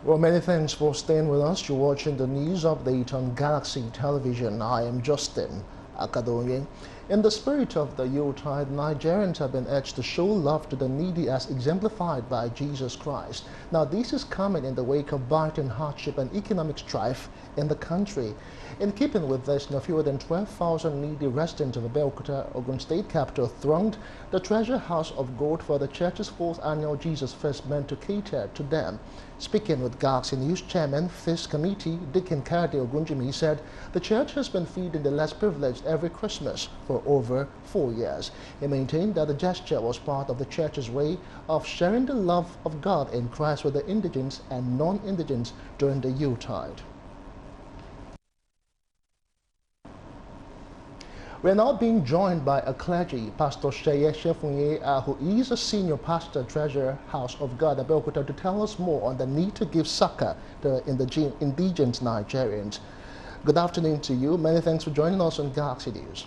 Well, many thanks for staying with us. You're watching the news update on Galaxy Television. I am Justin Akadonye. In the spirit of the Yuletide, Nigerians have been urged to show love to the needy as exemplified by Jesus Christ. Now, this is coming in the wake of biting hardship and economic strife in the country. In keeping with this, no fewer than 12,000 needy residents of Abeokuta, Ogun State capital, thronged the Treasure House of Gold for the church's 4th annual Jesus Fest meant to cater to them. Speaking with Galaxy News Chairman, Feast Committee, Dikin Kade Ogunjimi, said the church has been feeding the less privileged every Christmas for over 4 years. He maintained that the gesture was part of the church's way of sharing the love of God in Christ with the indigents and non-indigents during the Yuletide. We are now being joined by a clergy, Pastor Seye Senfuye, who is a senior pastor, Treasure House of God, Abeokuta, to tell us more on the need to give succor to indigent Nigerians. Good afternoon to you. Many thanks for joining us on Galaxy News.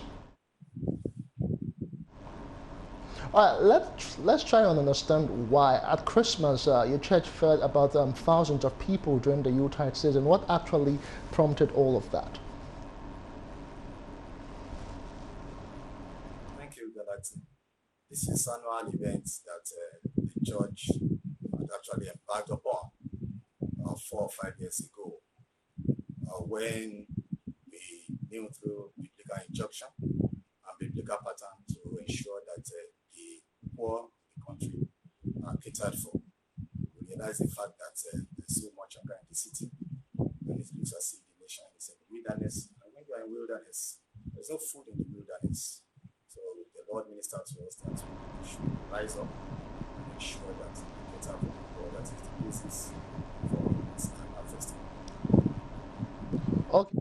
All right, let's try and understand why at Christmas your church fed about thousands of people during the Yuletide season. What actually prompted all of that? This is an annual event that the church had actually embarked upon 4 or 5 years ago when we knew through biblical injunction and biblical pattern to ensure that the poor in the country are catered for. We realize the fact that there's so much hunger in the city, and it looks as if the nation is in the wilderness. And when you are in wilderness, there's no food in the wilderness. So the Lord ministered to us that we should rise up and ensure that we cater for the poor. That is the basis for this annual festival. Okay.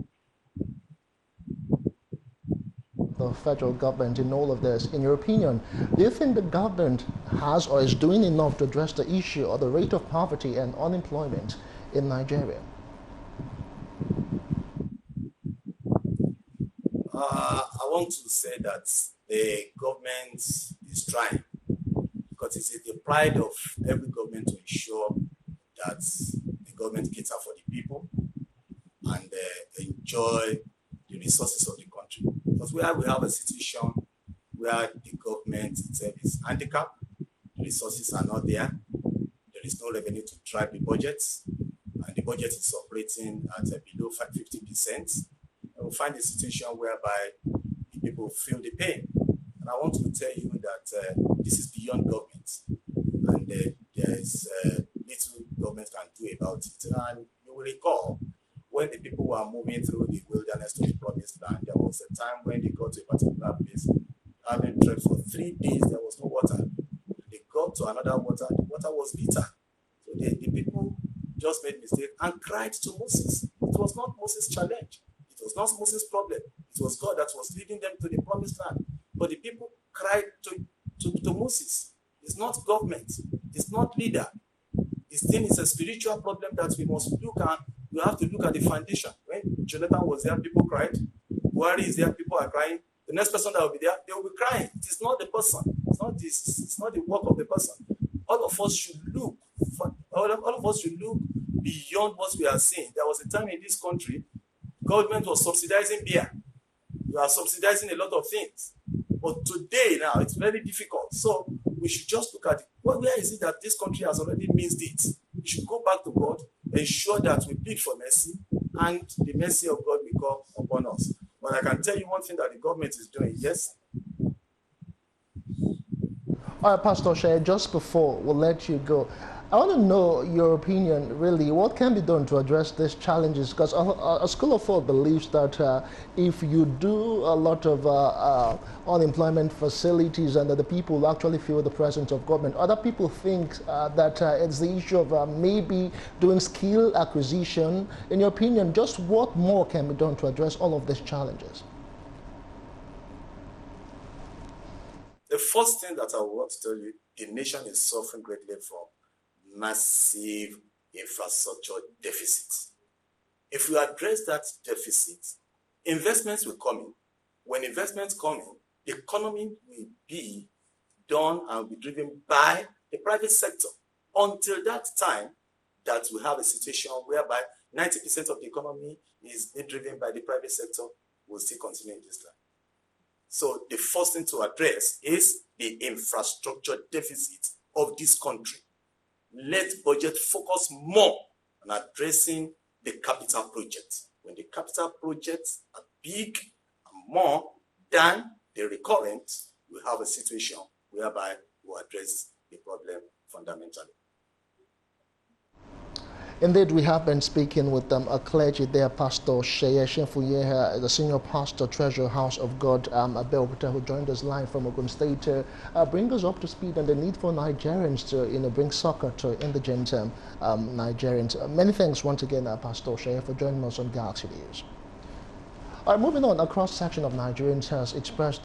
The federal government in all of this, in your opinion, do you think the government has or is doing enough to address the issue or the rate of poverty and unemployment in Nigeria? I want to say that the government is trying, because it is the pride of every government to ensure that the government cater for the people and enjoy the resources of the country. Because where we have a situation where the government itself is handicapped, the resources are not there, there is no revenue to drive the budget, and the budget is operating at below 50%. We find a situation whereby the people feel the pain. And I want to tell you that this is beyond government, and there is little government can do about it. And you will recall, when the people were moving through the wilderness to the promised land, there was a time when they got to a particular place, having trekked for 3 days, there was no water. They got to another water, the water was bitter. So the people just made mistake and cried to Moses. It was not Moses' challenge. It was not Moses' problem. It was God that was leading them to the promised land. But the people cried to Moses. It's not government. It's not leader. This thing is a spiritual problem that we must look at. We have to look at the foundation. When Jonathan was there, people cried. Buhari is there, people are crying. The next person that will be there, they will be crying. It is not the person. It's not the work of the person. All of us should look beyond what we are seeing. There was a time in this country, government was subsidizing beer. We are subsidizing a lot of things. But today now, it's very difficult. So we should just look at it. Where is it that this country has already missed it? We should go back to God, ensure that we plead for mercy, and the mercy of God will come upon us. But I can tell you one thing that the government is doing, yes. All right, Pastor Seye, just before we'll let you go, I want to know your opinion, really. What can be done to address these challenges? Because a school of thought believes that if you do a lot of unemployment facilities and that the people actually feel the presence of government, other people think that it's the issue of maybe doing skill acquisition. In your opinion, just what more can be done to address all of these challenges? The first thing that I want to tell you, the nation is suffering greatly from massive infrastructure deficit. If we address that deficit, investments will come in. When investments come in, the economy will be done and will be driven by the private sector. Until that time, that we have a situation whereby 90% of the economy is being driven by the private sector, will still continue in this line. So the first thing to address is the infrastructure deficit of this country. Let budget focus more on addressing the capital projects. When the capital projects are big and more than the recurrent, we have a situation whereby we address the problem fundamentally. Indeed, we have been speaking with a clergy there, Pastor Seye Senfuye, the senior pastor, Treasure House of God, Abeokuta, who joined us live from Ogun State to bring us up to speed on the need for Nigerians to bring soccer to indigent Nigerians. Many thanks once again, Pastor Seye, for joining us on Galaxy News. Moving on, a cross-section of Nigerians has expressed